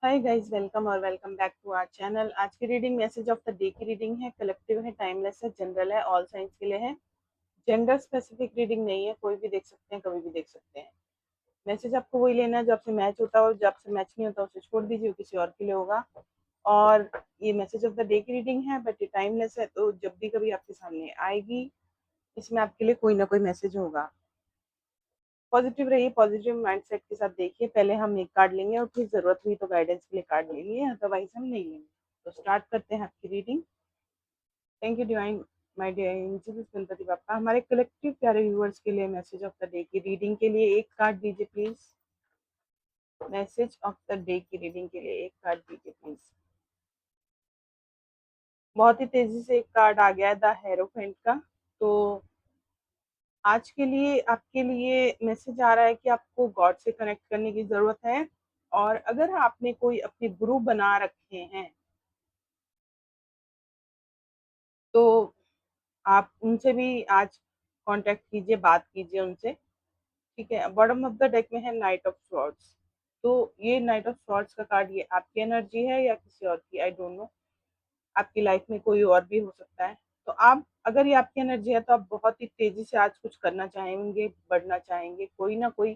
हाय guys, welcome और welcome back to our channel. आज की reading message of the day की रीडिंग है, कलेक्टिव है, टाइमलेस है, जनरल है, ऑल साइंस के लिए है। जेंडर स्पेसिफिक रीडिंग नहीं है, कोई भी देख सकते हैं, कभी भी देख सकते हैं। मैसेज आपको वही लेना है जो आपसे मैच होता हो, जो आपसे मैच नहीं होता उसे छोड़ दीजिए, वो किसी और के लिए होगा। और ये मैसेज ऑफ द डे की रीडिंग है, बट ये टाइमलेस है, तो जब भी कभी आपके सामने आएगी इसमें आपके लिए कोई ना कोई मैसेज होगा। पॉजिटिव रहिए, पॉजिटिव माइंडसेट के साथ देखिए। पहले हम एक कार्ड लेंगे और फिर जरूरत हुई तो गाइडेंस के लिए कार्ड ले लिए, अदरवाइज हम नहीं लेंगे। तो स्टार्ट करते हैं आपकी reading. Thank you divine, my dear angels, Ganpati Bappa. हमारे कलेक्टिव प्यारे व्यूअर्स के लिए मैसेज ऑफ द डे की रीडिंग के लिए एक कार्ड दीजिए please. Message of the day की रीडिंग के लिए एक कार्ड दीजिए प्लीज। बहुत ही तेजी से एक कार्ड आ गया है, द हेरोफेंट का। तो आज के लिए आपके लिए मैसेज आ रहा है कि आपको गॉड से कनेक्ट करने की जरूरत है। और अगर आपने कोई अपने गुरु बना रखे हैं तो आप उनसे भी आज कांटेक्ट कीजिए, बात कीजिए उनसे। ठीक है। बॉटम ऑफ द डेक में है नाइट ऑफ स्वॉर्ड्स। तो ये नाइट ऑफ स्वॉर्ड्स का कार्ड, ये आपकी एनर्जी है या किसी और की, आई डोंट नो। आपकी लाइफ में कोई और भी हो सकता है। तो आप, अगर ये आपकी एनर्जी है तो आप बहुत ही तेजी से आज कुछ करना चाहेंगे, बढ़ना चाहेंगे। कोई ना कोई,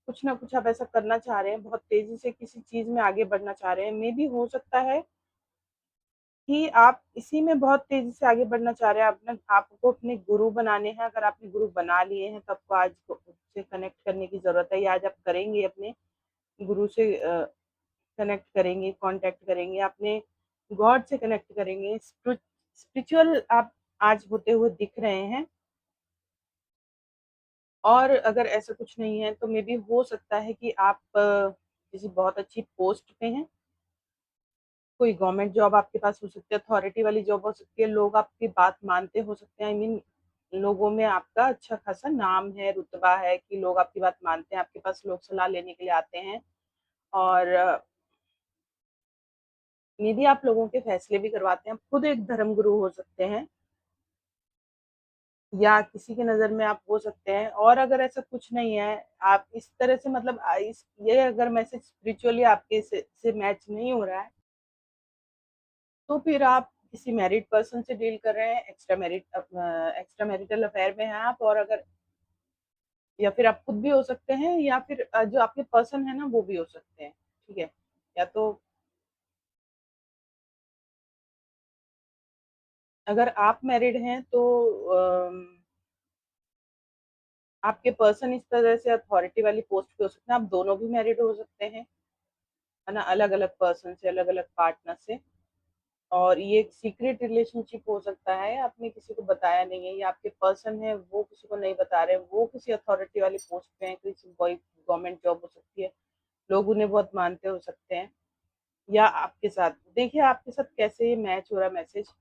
कुछ ना कुछ आप ऐसा करना चाह रहे हैं, बहुत तेजी से किसी चीज में आगे बढ़ना चाह रहे हैं। मे भी हो सकता है कि आप इसी में बहुत तेजी से आगे बढ़ना चाह रहे हैं। अपने आपको अपने गुरु बनाने हैं। अगर आपने गुरु बना लिए हैं तो आपको आज उससे कनेक्ट करने की जरूरत है, या आज आप करेंगे, अपने गुरु से कनेक्ट करेंगे, कांटेक्ट करेंगे, अपने गॉड से कनेक्ट करेंगे। स्पिरिचुअल आप आज होते हुए दिख रहे हैं। और अगर ऐसा कुछ नहीं है तो मे बी हो सकता है कि आप किसी बहुत अच्छी पोस्ट पे हैं। कोई गवर्नमेंट जॉब आपके पास हो सकती है, अथॉरिटी वाली जॉब हो सकती है, लोग आपकी बात मानते हो सकते हैं। आई मीन, लोगों में आपका अच्छा खासा नाम है, रुतबा है कि लोग आपकी बात मानते हैं, आपके पास लोग सलाह लेने के लिए आते हैं। और मे बी आप लोगों के फैसले भी करवाते हैं। आप खुद एक धर्म गुरु हो सकते हैं, या किसी की नज़र में आप हो सकते हैं। और अगर ऐसा कुछ नहीं है, आप इस तरह से, मतलब इस ये अगर मैसेज स्पिरिचुअली आपके से मैच नहीं हो रहा है, तो फिर आप किसी मैरिड पर्सन से डील कर रहे हैं, एक्स्ट्रा मैरिटल अफेयर में हैं आप। और अगर, या फिर आप खुद भी हो सकते हैं, या फिर जो आपके पर्सन है ना वो भी हो सकते हैं। ठीक है। या तो अगर आप मैरिड हैं तो आपके पर्सन इस तरह से अथॉरिटी वाली पोस्ट पे हो सकते हैं। आप दोनों भी मैरिड हो सकते हैं, है ना, अलग अलग पर्सन से, अलग अलग पार्टनर से। और ये एक सीक्रेट रिलेशनशिप हो सकता है, आपने किसी को बताया नहीं है, या आपके पर्सन है वो किसी को नहीं बता रहे, वो किसी अथॉरिटी वाली पोस्ट पे है, किसी गवर्नमेंट जॉब हो सकती है, लोग उन्हें बहुत मानते हो सकते हैं। या आपके साथ, देखिए आपके साथ कैसे ये मैच हो रहा है मैसेज।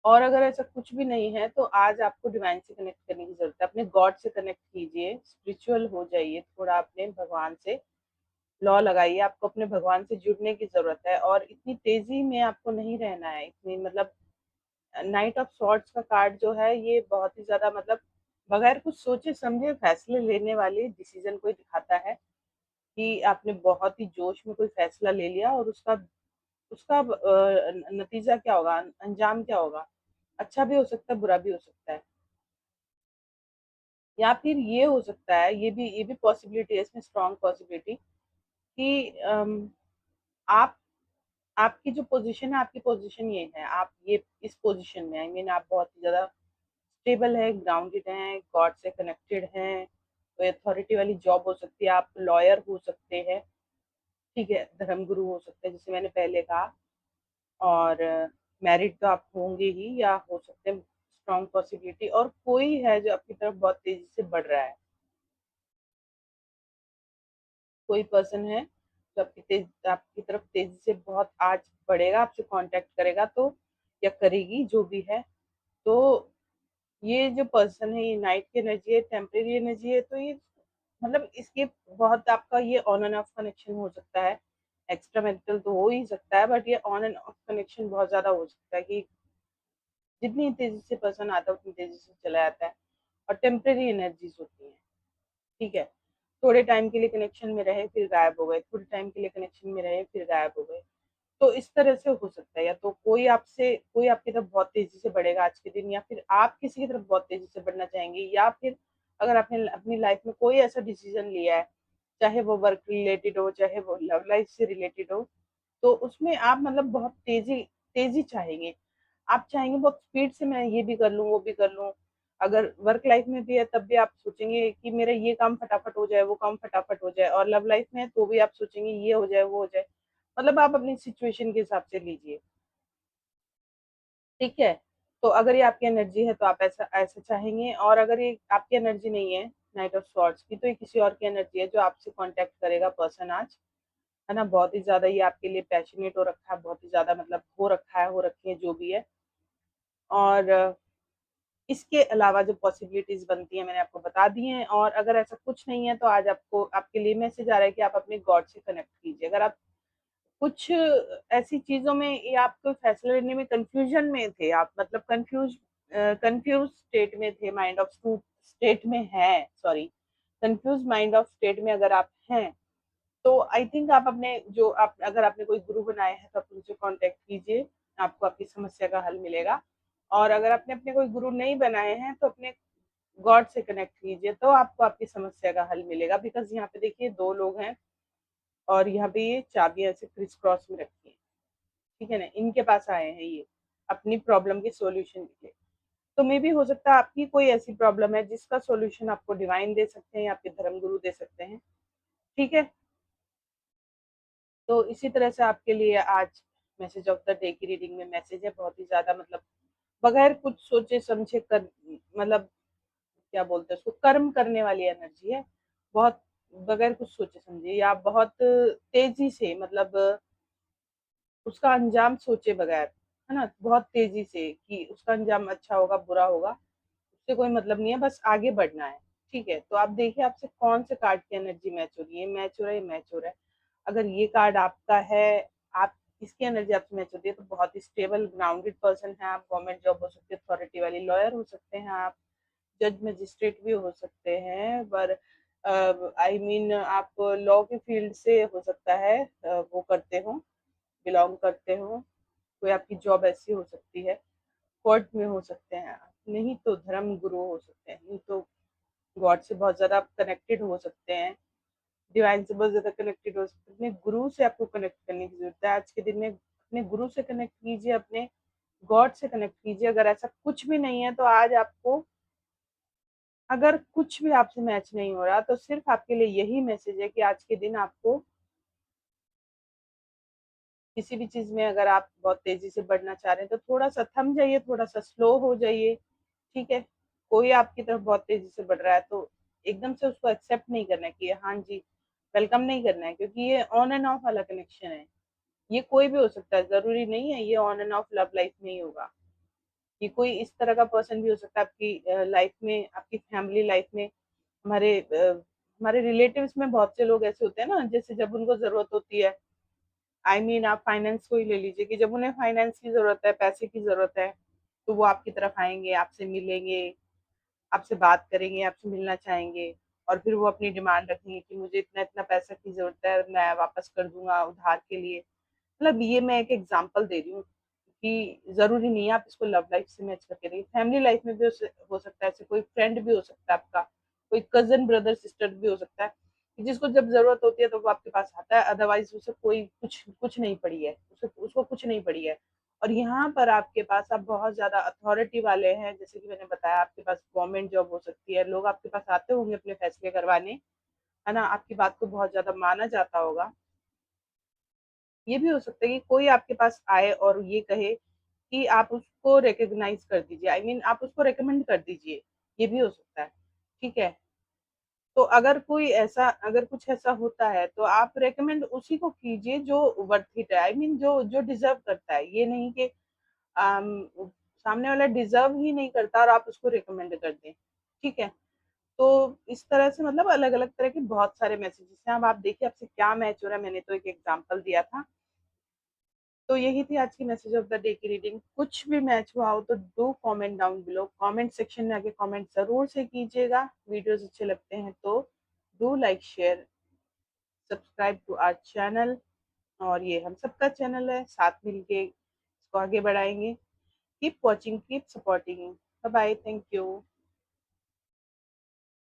और अगर ऐसा कुछ भी नहीं है तो आज आपको डिवाइन से कनेक्ट करने की जरूरत है। अपने गॉड से कनेक्ट कीजिए, स्पिरिचुअल हो जाइए थोड़ा, अपने भगवान से लॉ लगाइए। आपको अपने भगवान से जुड़ने की जरूरत है, और इतनी तेजी में आपको नहीं रहना है। इतनी, मतलब नाइट ऑफ सॉर्ड्स का कार्ड जो है ये बहुत ही ज्यादा, मतलब बगैर कुछ सोचे समझे फैसले लेने वाले डिसीजन को ही दिखाता है। कि आपने बहुत ही जोश में कोई फैसला ले लिया, और उसका उसका नतीजा क्या होगा, अंजाम क्या होगा, अच्छा भी हो सकता है, बुरा भी हो सकता है। या फिर ये हो सकता है, ये भी पॉसिबिलिटी है इसमें, स्ट्रॉन्ग पॉसिबिलिटी कि आप, आपकी जो पोजीशन है, आपकी पोजीशन ये है, आप ये इस पोजीशन में, आई मीन आप बहुत ही ज्यादा स्टेबल है, ग्राउंडेड हैं, गॉड से कनेक्टेड हैं। कोई अथॉरिटी वाली जॉब हो सकती है, आप लॉयर हो सकते हैं। ठीक है, धर्मगुरु हो सकते हैं जैसे मैंने पहले कहा। और मैरिड तो आप होंगे ही, या हो सकते हैं, स्ट्रॉन्ग पॉसिबिलिटी। और कोई है जो आपकी तरफ बहुत तेजी से बढ़ रहा है, कोई पर्सन है जो आपकी तरफ तेजी से बहुत आज बढ़ेगा, आपसे कांटेक्ट करेगा तो, या करेगी, जो भी है। तो ये जो पर्सन है, ये नाइट की एनर्जी है, टेम्परेरी एनर्जी है। तो ये, मतलब इसके बहुत आपका ये ऑन एंड ऑफ कनेक्शन हो सकता है। एक्स्ट्रा मैरिटल तो हो ही सकता है, बट ये ऑन एंड ऑफ कनेक्शन बहुत ज्यादा हो सकता है कि जितनी तेजी से पर्सन आता है उतनी तेजी से चला जाता है। और टेम्परेरी एनर्जीज होती हैं। ठीक है। थोड़े टाइम के लिए कनेक्शन में रहे फिर गायब हो गए, थोड़े टाइम के लिए कनेक्शन में रहे फिर गायब हो गए। तो इस तरह से हो सकता है, या तो कोई आपकी तरफ बहुत तेजी से बढ़ेगा आज के दिन, या फिर आप किसी की तरफ बहुत तेजी से बढ़ना चाहेंगे, या फिर अगर आपने अपनी लाइफ में कोई ऐसा डिसीजन लिया है, चाहे वो वर्क रिलेटेड हो चाहे वो लव लाइफ से रिलेटेड हो, तो उसमें आप मतलब बहुत तेजी तेजी चाहेंगे। आप चाहेंगे बहुत स्पीड से मैं ये भी कर लूँ वो भी कर लूँ। अगर वर्क लाइफ में भी है तब भी आप सोचेंगे कि मेरा ये काम फटाफट हो जाए वो काम फटाफट हो जाए, और लव लाइफ में है तो भी आप सोचेंगे ये हो जाए वो हो जाए। मतलब आप अपनी सिचुएशन के हिसाब से लीजिए, ठीक है। तो अगर ये आपकी एनर्जी है तो आप ऐसा ऐसा चाहेंगे, और अगर ये आपकी एनर्जी नहीं है नाइट ऑफ स्वॉर्ड्स की, तो ये किसी और की एनर्जी है जो आपसे कांटेक्ट करेगा पर्सन आज, है ना। बहुत ही ज्यादा ये आपके लिए पैशनेट हो रखा है, बहुत ही ज्यादा मतलब हो रखा है, हो रखी है जो भी है। और इसके अलावा जो पॉसिबिलिटीज बनती है मैंने आपको बता दी हैं। और अगर ऐसा कुछ नहीं है तो आज आपको आपके लिए मैसेज आ रहा है कि आप अपने गॉड से कनेक्ट कीजिए। अगर आप कुछ ऐसी चीजों में या आपको फैसला लेने में कंफ्यूजन में थे, आप मतलब कंफ्यूज स्टेट में थे, माइंड ऑफ स्टेट में है, sorry, confuse mind of state में अगर आप हैं, तो आई थिंक आप अपने जो आप अगर आपने कोई गुरु बनाए हैं तो आप उनसे कांटेक्ट कीजिए, आपको आपकी समस्या का हल मिलेगा। और अगर आपने अपने कोई गुरु नहीं बनाए हैं तो अपने गॉड से कनेक्ट कीजिए, तो आपको आपकी समस्या का हल मिलेगा। बिकॉज यहाँ पे देखिए दो लोग हैं, और यहाँ पे ये चाबियां ऐसे क्रिस क्रॉस में रखी है, ठीक है ना, इनके पास आए हैं ये अपनी प्रॉब्लम के सॉल्यूशन के लिए। तो मे भी हो सकता है आपकी कोई ऐसी प्रॉब्लम है जिसका सॉल्यूशन आपको डिवाइन दे सकते हैं या आपके धर्म गुरु दे सकते हैं, ठीक है। तो इसी तरह से आपके लिए आज मैसेज ऑफ द डे की रीडिंग में मैसेज है, बहुत ही ज्यादा मतलब बगैर कुछ सोचे समझे कर, मतलब क्या बोलते हैं उसको, कर्म करने वाली एनर्जी है। बहुत बगैर कुछ सोचे समझे, या बहुत तेजी से मतलब उसका अंजाम सोचे बगैर, है ना, बहुत तेजी से कि उसका अंजाम अच्छा होगा बुरा होगा, उससे कोई मतलब नहीं है, बस आगे बढ़ना है, ठीक है। तो आप देखिए आपसे कौन से कार्ड की एनर्जी मैच हो रही है, मैच हो रहा है मैच हो रहा है। अगर ये कार्ड आपका है, आप इसकी एनर्जी आपसे मैच होती है, तो बहुत ही स्टेबल ग्राउंडेड पर्सन है आप। गवर्नमेंट जॉब हो सकती है, अथॉरिटी वाली लॉयर हो सकते हैं आप, जज मजिस्ट्रेट भी हो सकते हैं, पर आई मीन आप लॉ के फील्ड से हो सकता है वो करते हो, बिलोंग करते हो। कोई आपकी जॉब ऐसी हो सकती है, कोर्ट में हो सकते हैं आप, नहीं तो धर्म गुरु हो सकते हैं, नहीं तो गॉड से बहुत ज्यादा आप कनेक्टेड हो सकते हैं, डिवाइन से बहुत ज्यादा कनेक्टेड हो सकते हैं। अपने गुरु से आपको कनेक्ट करने की जरूरत है आज के दिन में। अपने गुरु से कनेक्ट कीजिए, अपने गॉड से कनेक्ट कीजिए। अगर ऐसा कुछ भी नहीं है तो आज आपको, अगर कुछ भी आपसे मैच नहीं हो रहा तो सिर्फ आपके लिए यही मैसेज है कि आज के दिन आपको किसी भी चीज में अगर आप बहुत तेजी से बढ़ना चाह रहे हैं तो थोड़ा सा थम जाइए, थोड़ा सा स्लो हो जाइए, ठीक है। कोई आपकी तरफ बहुत तेजी से बढ़ रहा है तो एकदम से उसको एक्सेप्ट नहीं करना है कि हाँ जी वेलकम नहीं करना है, क्योंकि ये ऑन एंड ऑफ वाला कनेक्शन है। ये कोई भी हो सकता है, जरूरी नहीं है ये on end of love life में ही होगा। ये कोई इस तरह का पर्सन भी हो सकता है आपकी लाइफ में, आपकी फैमिली लाइफ में। हमारे रिलेटिव्स में बहुत से लोग ऐसे होते हैं ना, जैसे जब उनको जरूरत होती है, आई मीन आप फाइनेंस को ही ले लीजिए कि जब उन्हें फाइनेंस की जरूरत है, पैसे की जरूरत है, तो वो आपकी तरफ आएंगे, आपसे मिलेंगे, आपसे बात करेंगे, आपसे मिलना चाहेंगे, और फिर वो अपनी डिमांड रखेंगे कि मुझे इतना इतना पैसा की जरूरत है, मैं वापस कर दूंगा उधार के लिए। मतलब ये मैं एक एग्जांपल दे रही हूँ कि जरूरी नहीं है आप इसको लव लाइफ से मैच करके देखिए, फैमिली लाइफ में भी हो सकता है, ऐसे कोई फ्रेंड भी हो सकता है आपका, कोई कजन ब्रदर सिस्टर भी हो सकता है कि जिसको जब जरूरत होती है तो वो आपके पास आता है, अदरवाइज उसे कोई कुछ कुछ नहीं पड़ी है, उसे उसको कुछ नहीं पड़ी है। और यहाँ पर आपके पास आप बहुत ज्यादा अथॉरिटी वाले हैं, जैसे कि मैंने बताया आपके पास गवर्नमेंट जॉब हो सकती है, लोग आपके पास आते होंगे अपने फैसले करवाने, है ना, आपकी बात को बहुत ज्यादा माना जाता होगा। ये भी हो सकता है कि कोई आपके पास आए और ये कहे कि आप उसको रिकॉग्नाइज कर दीजिए, आई मीन आप उसको रेकमेंड कर दीजिए, ये भी हो सकता है, ठीक है। तो अगर कुछ ऐसा होता है तो आप रेकमेंड उसी को कीजिए जो वर्थ इट है, आई मीन जो जो डिजर्व करता है, ये नहीं कि आम, सामने वाला डिजर्व ही नहीं करता और आप उसको रिकमेंड कर दें, ठीक है। तो इस तरह से मतलब अलग अलग तरह के बहुत सारे मैसेजेस हैं। अब आप देखिए आपसे क्या मैच हो रहा है, मैंने तो एक एग्जांपल दिया था। तो यही थी आज की मैसेज ऑफ द डे की रीडिंग। कुछ भी मैच हुआ हो तो do comment down below, comment section में आके कमेंट जरूर से कीजिएगा। वीडियोस अच्छे लगते हैं तो do like share subscribe to our channel. और ये हम सबका चैनल है, साथ मिलके इसको आगे बढ़ाएंगे। Keep watching, keep supporting. Bye bye, thank you.